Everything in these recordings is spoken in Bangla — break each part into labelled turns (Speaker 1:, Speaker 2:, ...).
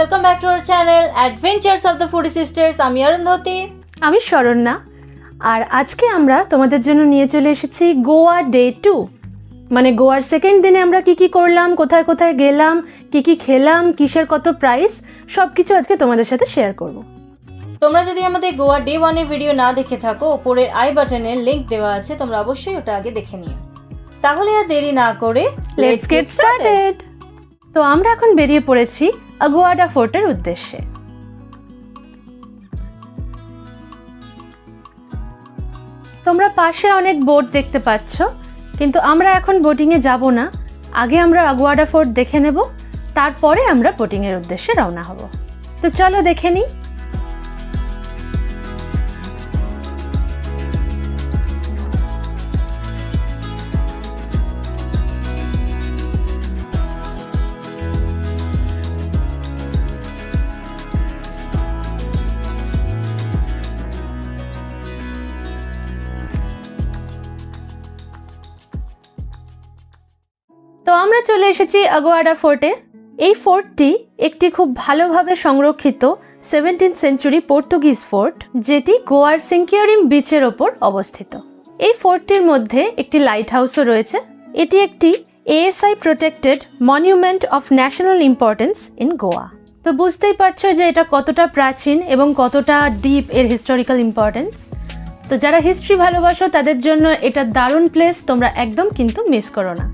Speaker 1: Welcome back to our channel adventures of the foodie sisters. আমি অরুন্ধতী।
Speaker 2: আমি শরণ্যা। আর আজকে আমরা তোমাদের জন্য নিয়ে চলে এসেছি গোয়া ডে 2, মানে গোয়ার সেকেন্ড দিনে আমরা কি কি করলাম, কোথায় কোথায় গেলাম, কি কি খেলাম, কিসের কত প্রাইস, সব কিছু আজকে তোমাদের সাথে শেয়ার করব।
Speaker 1: তোমরা যদি আমাদের গোয়া ডে 1 এর ভিডিও না দেখে থাকো, উপরের আই বাটনে লিংক দেওয়া আছে, তোমরা অবশ্যই ওটা আগে দেখে নিও। তাহলে আর দেরি না করে
Speaker 2: লেটস গেট স্টার্টেড। তো আমরা এখন বেরিয়ে পড়েছি আগুয়াডা ফোর্টের উদ্দেশ্যে। তোমরা পাশে অনেক বোট দেখতে পাচ্ছ, কিন্তু আমরা এখন বোটিংয়ে যাব না। আগে আমরা আগুয়াডা ফোর্ট দেখে নেব, তারপরে আমরা বোটিংয়ের উদ্দেশ্যে রওনা হব। তো চলো দেখে নিই। তো আমরা চলে এসেছি আগুয়াডা ফোর্টে। এই ফোর্টটি একটি খুব ভালোভাবে সংরক্ষিত 17th সেঞ্চুরি পর্তুগিজ ফোর্ট, যেটি গোয়ার সিঙ্কিয়ারিম বিচের ওপর অবস্থিত। এই ফোর্টটির মধ্যে একটি লাইট হাউসও রয়েছে। এটি একটি ASI protected monument of national importance in Goa. তো বুঝতেই পারছো যে এটা কতটা প্রাচীন এবং কতটা ডিপ এর হিস্টোরিক্যাল ইম্পর্টেন্স। তো যারা হিস্ট্রি ভালোবাসো তাদের জন্য এটা দারুণ প্লেস, তোমরা একদম কিন্তু মিস করো না।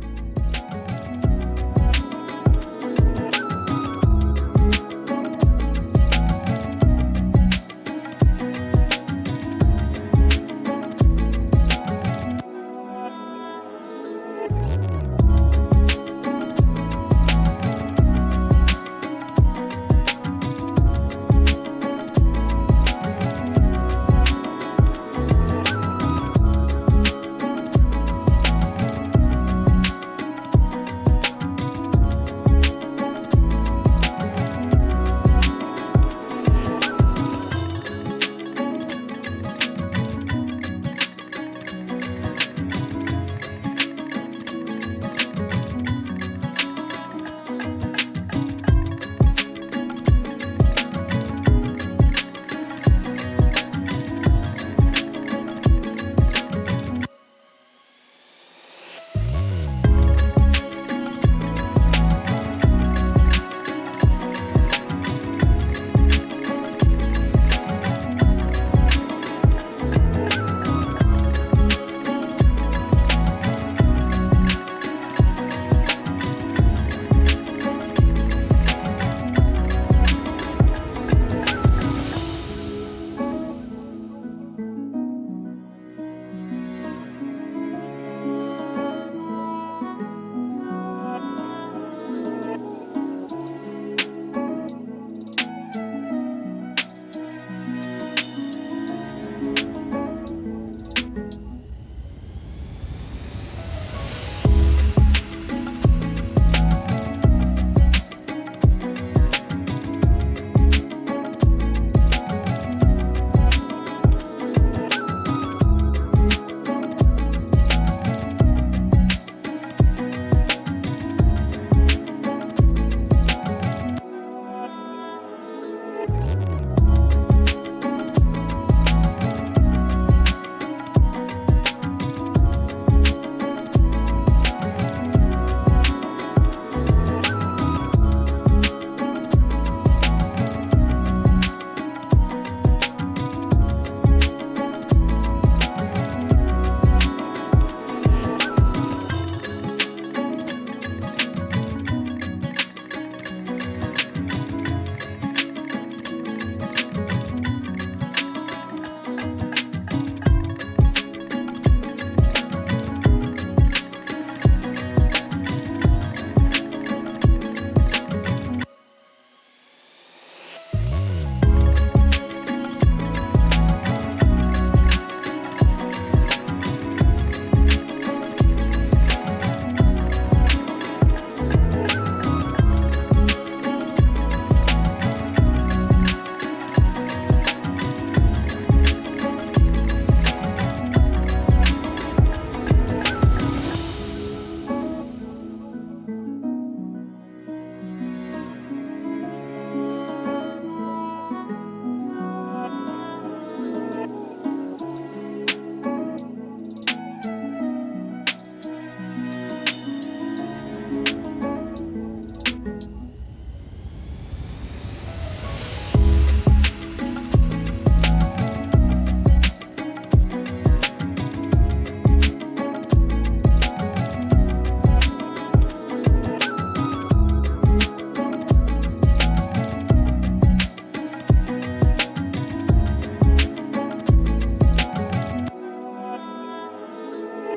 Speaker 1: তো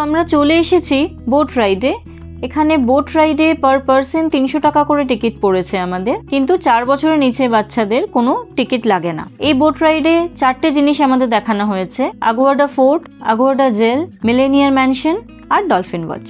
Speaker 1: আমরা চলে এসেছি বোট রাইডে। এখানে বোট রাইডে পার পারসন 300 টাকা করে টিকিট পড়েছে আমাদের, কিন্তু 4 বছরের নিচে বাচ্চাদের কোনো টিকিট লাগে না। এই বোট রাইডে 4টে জিনিস আমাদের দেখানো হয়েছে: আগোয়াডা ফোর্ট, আগোয়াডা জেল, মিলেনিয়ার ম্যানশন আর ডলফিন ওয়াচ।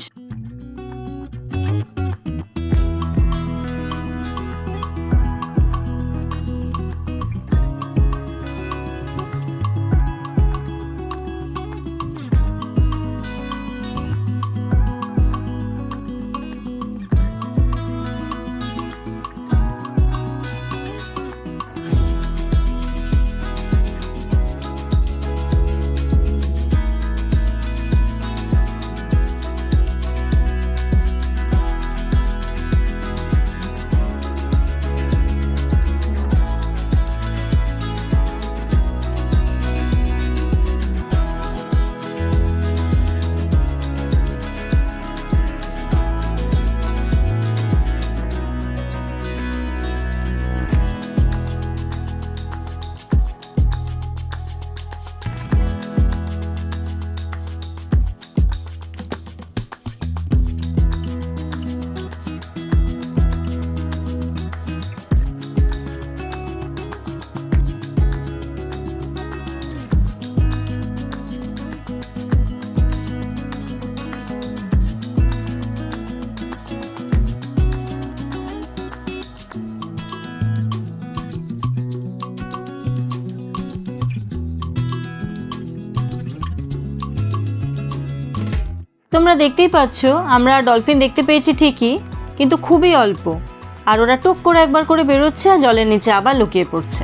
Speaker 1: তোমরা দেখতেই পাচ্ছ, আমরা ডলফিন দেখতে পেয়েছি ঠিকই, কিন্তু খুবই অল্প। আর ওরা টুক করে একবার করে বেরোচ্ছে আর জলের নিচে আবার লুকিয়ে পড়ছে।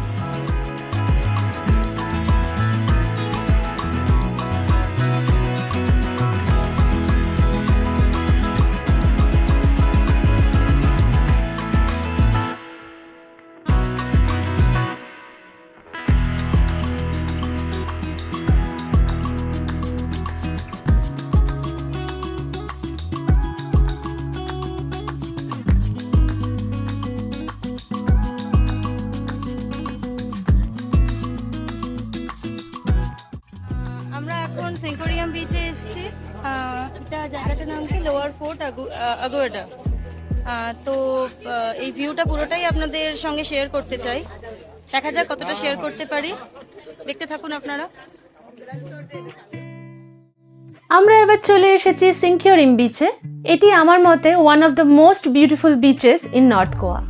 Speaker 1: আমরা এখন সেঙ্কোরিয়াম বিচে এসেছি। এটা জায়গাটার নাম কি লোয়ার ফোর্ট আগোয়াডা। তো এই ভিউটা পুরোটাই আপনাদের সঙ্গে শেয়ার করতে চাই। দেখা যাক কতটা শেয়ার করতে পারি, দেখতে থাকুন আপনারা।
Speaker 2: আমরা এবার চলে এসেছি সিঙ্কিওরিম বিচে। এটি আমার মতে one of the most beautiful bitches in north Goa.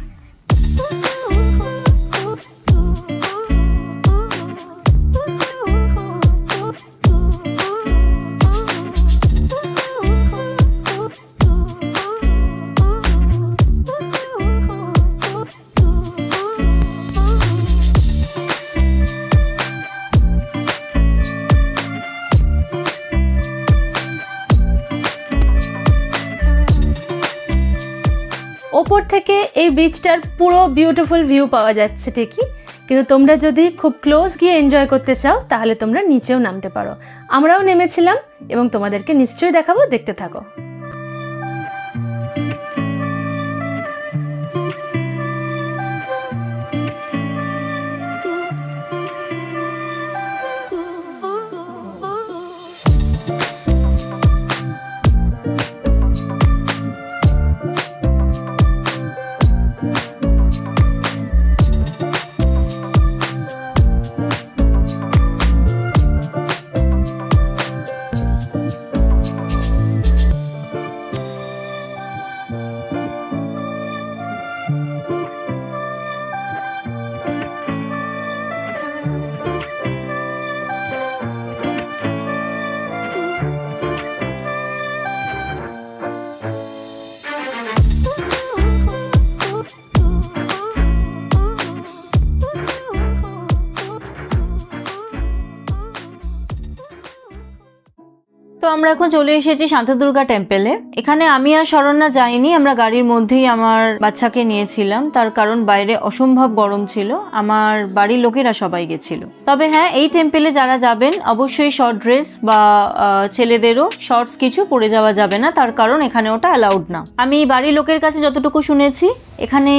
Speaker 2: ওপর থেকে এই বিচটার পুরো বিউটিফুল ভিউ পাওয়া যাচ্ছে ঠিকই, কিন্তু তোমরা যদি খুব ক্লোজ গিয়ে এনজয় করতে চাও তাহলে তোমরা নিচেও নামতে পারো। আমরাও নেমেছিলাম এবং তোমাদেরকে নিশ্চয়ই দেখাবো, দেখতে থাকো।
Speaker 1: তো আমরা এখন চলে এসেছি শান্তদুর্গা টেম্পেলে। এখানে আমি আর শরণ্যা যাইনি, আমরা গাড়ির মধ্যেই আমার বাচ্চাকে নিয়েছিলাম, তার কারণ বাইরে অসম্ভব গরম ছিল। আমার বাড়ির লোকেরা সবাই গেছিল। তবে হ্যাঁ, এই টেম্পেলে যারা যাবেন অবশ্যই শর্ট ড্রেস বা ছেলেদেরও শর্টস কিছু পরে যাওয়া যাবে না, তার কারণ এখানে ওটা অ্যালাউড না। আমি বাড়ির লোকের কাছে যতটুকু শুনেছি, এখানে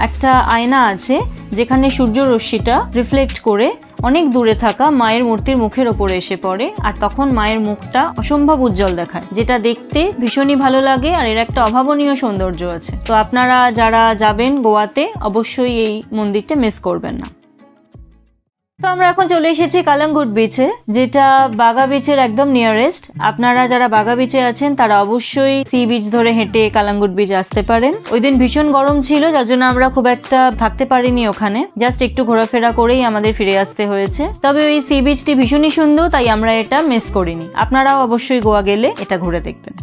Speaker 1: একটা আয়না আছে যেখানে সূর্য রশ্মিটা রিফ্লেক্ট করে অনেক দূরে থাকা মায়ের মূর্তির মুখের ওপরে এসে পড়ে, আর তখন মায়ের মুখটা অসম্ভব উজ্জ্বল দেখায়, যেটা দেখতে ভীষণই ভালো লাগে। আর এর একটা অভাবনীয় সৌন্দর্য আছে। তো আপনারা যারা যাবেন গোয়াতে অবশ্যই এই মন্দিরটা মিস করবেন না। তো আমরা এখন চলে এসেছি কালাঙ্গুট বিচে, যেটা বাগা বিচের একদম নিয়ারেস্ট। আপনারা যারা বাগা বিচে আছেন তারা অবশ্যই সি বিচ ধরে হেঁটে কালাঙ্গুট বিচ আসতে পারেন। ওই দিন ভীষণ গরম ছিল, যার জন্য আমরা খুব একটা থাকতে পারিনি ওখানে, জাস্ট একটু ঘোরাফেরা করেই আমাদের ফিরে আসতে হয়েছে। তবে ওই সি বিচটি ভীষণই সুন্দর, তাই আমরা এটা মিস করিনি। আপনারাও অবশ্যই গোয়া গেলে এটা ঘুরে দেখবেন।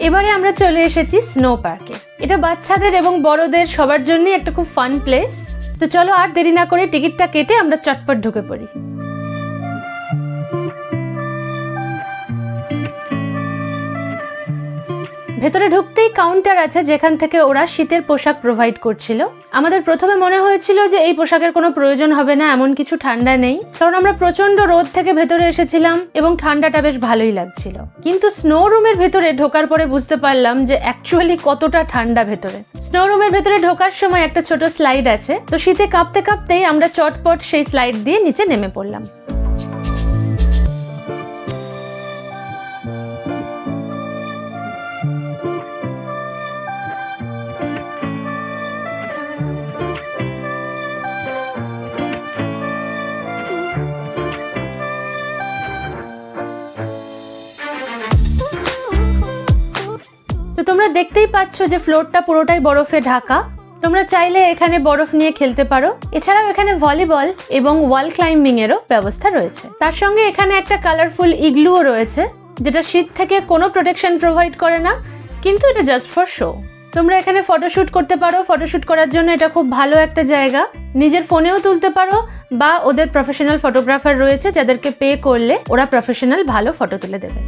Speaker 2: এবারে আমরা চলে এসেছি স্নো পার্কে। এটা বাচ্চাদের এবং বড়দের সবার জন্যই একটা খুব ফান প্লেস। তো চলো আর দেরি না করে টিকিটটা কেটে আমরা চটপট ঢুকে পড়ি। ভেতরে ঢুকতেই কাউন্টার আছে যেখান থেকে ওরা শীতের পোশাক প্রোভাইড করছিল। আমাদের প্রথমে মনে হয়েছিল যে এই পোশাকের কোনো প্রয়োজন হবে না, এমন কিছু ঠান্ডা নেই, কারণ আমরা প্রচন্ড রোদ থেকে ভেতরে এসেছিলাম এবং ঠান্ডাটা বেশ ভালোই লাগছিল। কিন্তু স্নো রুমের ভেতরে ঢোকার পরে বুঝতে পারলাম যে অ্যাকচুয়ালি কতটা ঠান্ডা ভেতরে। স্নো রুমের ভেতরে ঢোকার সময় একটা ছোট স্লাইড আছে, তো শীতে কাঁপতে কাঁপতেই আমরা চটপট সেই স্লাইড দিয়ে নিচে নেমে পড়লাম। তো তোমরা দেখতেই পাচ্ছ যে ফ্লোরটা পুরোটাই বরফে ঢাকা। তোমরা চাইলে এখানে বরফ নিয়ে খেলতে পারো। এছাড়াও এখানে ভলিবল এবং ওয়াল ক্লাইম্বিং এরও ব্যবস্থা রয়েছে। তার সঙ্গে এখানে একটা কালারফুল ইগলুও রয়েছে, যেটা শীত থেকে কোনো প্রোটেকশন প্রোভাইড করে না, কিন্তু এটা জাস্ট ফর শো। তোমরা এখানে ফটোশুট করতে পারো। ফটোশুট করার জন্য এটা খুব ভালো একটা জায়গা। নিজের ফোনেও তুলতে পারো, বা ওদের প্রফেশনাল ফটোগ্রাফার রয়েছে যাদেরকে পে করলে ওরা প্রফেশনাল ভালো ফটো তুলে দেবে।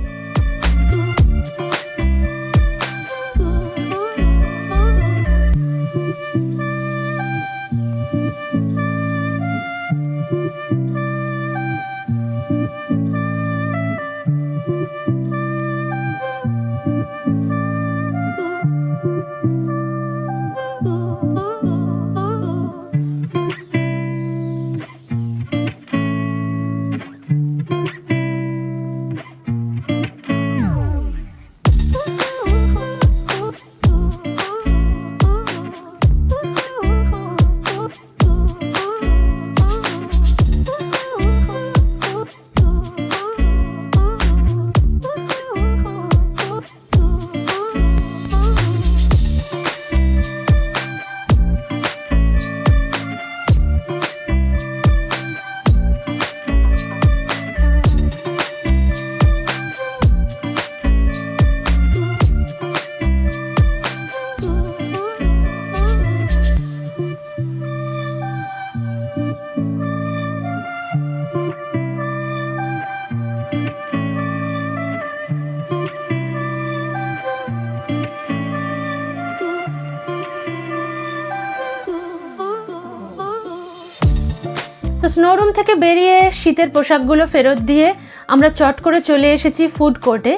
Speaker 2: তো স্নোরুম থেকে বেরিয়ে শীতের পোশাকগুলো ফেরত দিয়ে আমরা চট করে চলে এসেছি ফুড কোর্টে,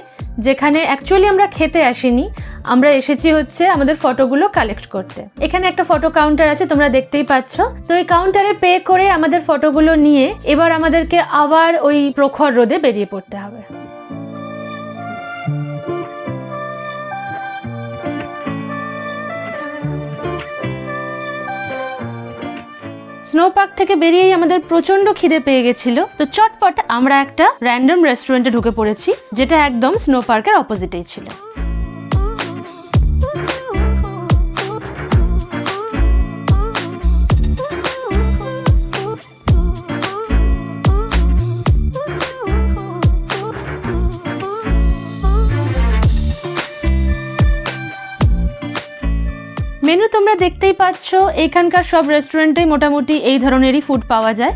Speaker 2: যেখানে অ্যাকচুয়ালি আমরা খেতে আসিনি, আমরা এসেছি হচ্ছে আমাদের ফটোগুলো কালেক্ট করতে। এখানে একটা ফটো কাউন্টার আছে, তোমরা দেখতেই পাচ্ছ। তো এই কাউন্টারে পে করে আমাদের ফটোগুলো নিয়ে এবার আমাদেরকে আবার ওই প্রখর রোদে বেরিয়ে পড়তে হবে। স্নো পার্ক থেকে বেরিয়েই আমাদের প্রচন্ড খিদে পেয়ে গেছিল। তো চটপট আমরা একটা র্যান্ডম রেস্টুরেন্টে ঢুকে পড়েছি, যেটা একদম স্নো পার্কের অপোজিটেই ছিল। তোমরা দেখতেই পাচ্ছ এখানকার সব রেস্টুরেন্টেই মোটামুটি এই ধরনেরই ফুড পাওয়া যায়।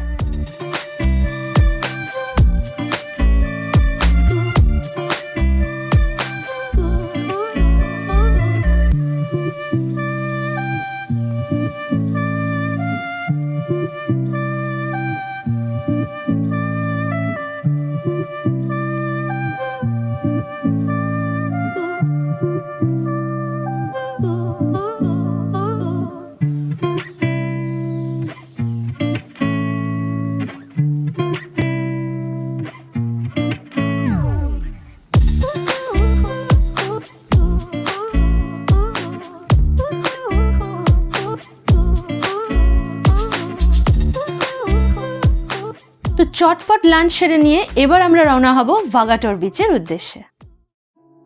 Speaker 2: তো চটপট লাঞ্চ সেরে নিয়ে এবার আমরা রওনা হব ভাগাটোর বিচের উদ্দেশ্যে।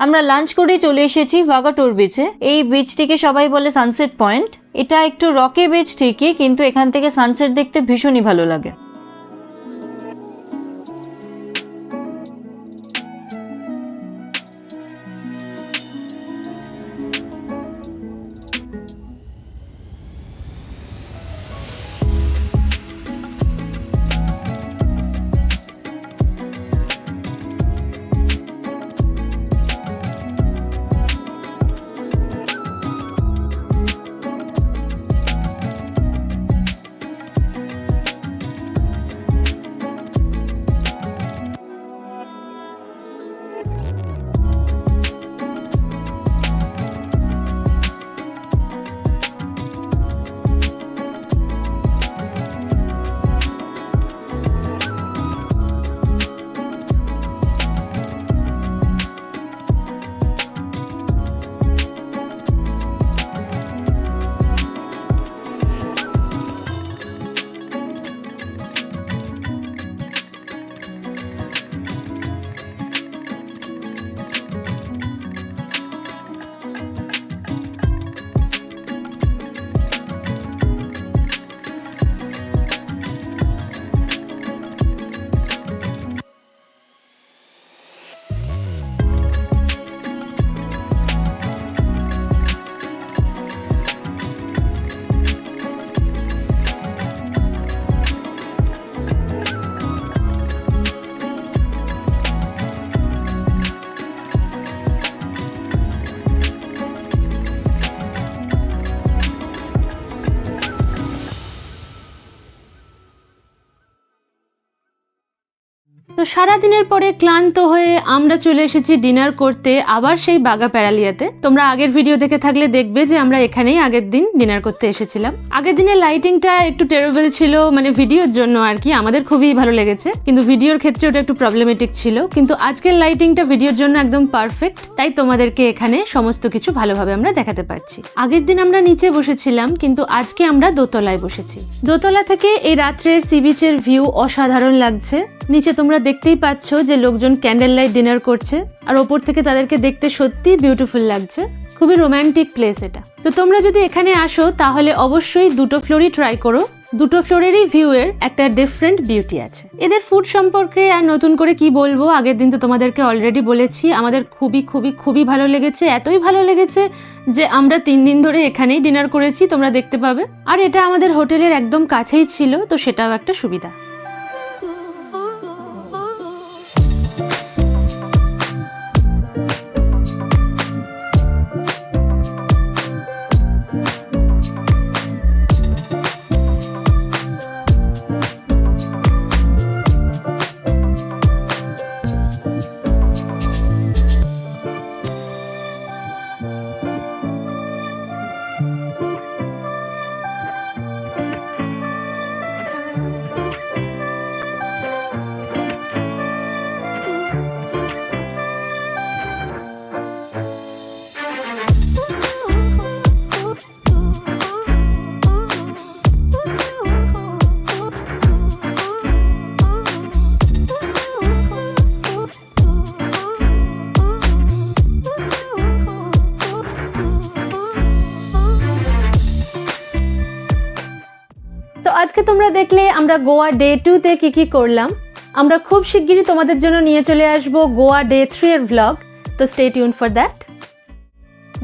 Speaker 1: আমরা লাঞ্চ করে চলে এসেছি ভাগাটোর বিচে। এই বিচটিকে সবাই বলে সানসেট পয়েন্ট। এটা একটু রকে বিচ ঠিকই, কিন্তু এখান থেকে সানসেট দেখতে ভীষণই ভালো লাগে।
Speaker 2: তো সারাদিনের পরে ক্লান্ত হয়ে আমরা চলে এসেছি ডিনার করতে আবার সেই বাগা প্যারালিয়াতে। তোমরা আগের ভিডিও দেখে থাকলে দেখবে যে আমরা এখানেই আগের দিন ডিনার করতে এসেছিলাম। আগের দিনের লাইটিংটা একটু টেরেবল ছিল, মানে ভিডিওর জন্য আর কি, আমাদের খুবই ভালো লেগেছে, কিন্তু ভিডিওর ক্ষেত্রে ওটা একটু প্রবলেমেটিক ছিল। কিন্তু আজকের লাইটিংটা ভিডিওর জন্য একদম পারফেক্ট, তাই তোমাদেরকে এখানে সমস্ত কিছু ভালোভাবে আমরা দেখাতে পারছি। আগের দিন আমরা নিচে বসেছিলাম, কিন্তু আজকে আমরা দোতলায় বসেছি। দোতলা থেকে এই রাত্রের সি বিচের ভিউ অসাধারণ লাগছে। নিচে তোমরা দেখতেই পাচ্ছ যে লোকজন ক্যান্ডেল লাইট ডিনার করছে, আর ওপর থেকে তাদেরকে দেখতে সত্যি বিউটিফুল লাগছে। খুবই রোম্যান্টিক প্লেস এটা। তো তোমরা যদি এখানে আসো তাহলে অবশ্যই দুটো ফ্লোরই ট্রাই করো। দুটো ফ্লোরেরই ভিউ এর একটা ডিফারেন্ট বিউটি আছে। এদের ফুড সম্পর্কে আর নতুন করে কি বলবো, আগের দিন তো তোমাদেরকে অলরেডি বলেছি। আমাদের খুবই খুবই খুবই ভালো লেগেছে, এতই ভালো লেগেছে যে আমরা 3 দিন ধরে এখানেই ডিনার করেছি, তোমরা দেখতে পাবে। আর এটা আমাদের হোটেলের একদম কাছেই ছিল, তো সেটাও একটা সুবিধা। তো আজকে তোমরা দেখলে আমরা গোয়া ডে 2 তে কি করলাম। আমরা খুব শিগগিরই তোমাদের জন্য নিয়ে চলে আসব গোয়া ডে 3 এর ভ্লগ, তো স্টে টিউন ফর দ্যাট।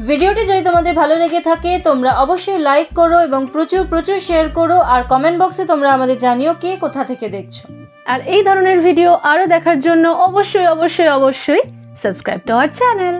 Speaker 1: ভিডিওটি যদি তোমাদের ভালো লেগে থাকে তোমরা অবশ্যই লাইক করো এবং প্রচুর প্রচুর শেয়ার করো, আর কমেন্ট বক্সে তোমরা আমাদের জানিও কে কোথা থেকে দেখছো।
Speaker 2: আর এই ধরনের ভিডিও আরো দেখার জন্য অবশ্যই অবশ্যই অবশ্যই সাবস্ক্রাইব টু আওয়ার চ্যানেল।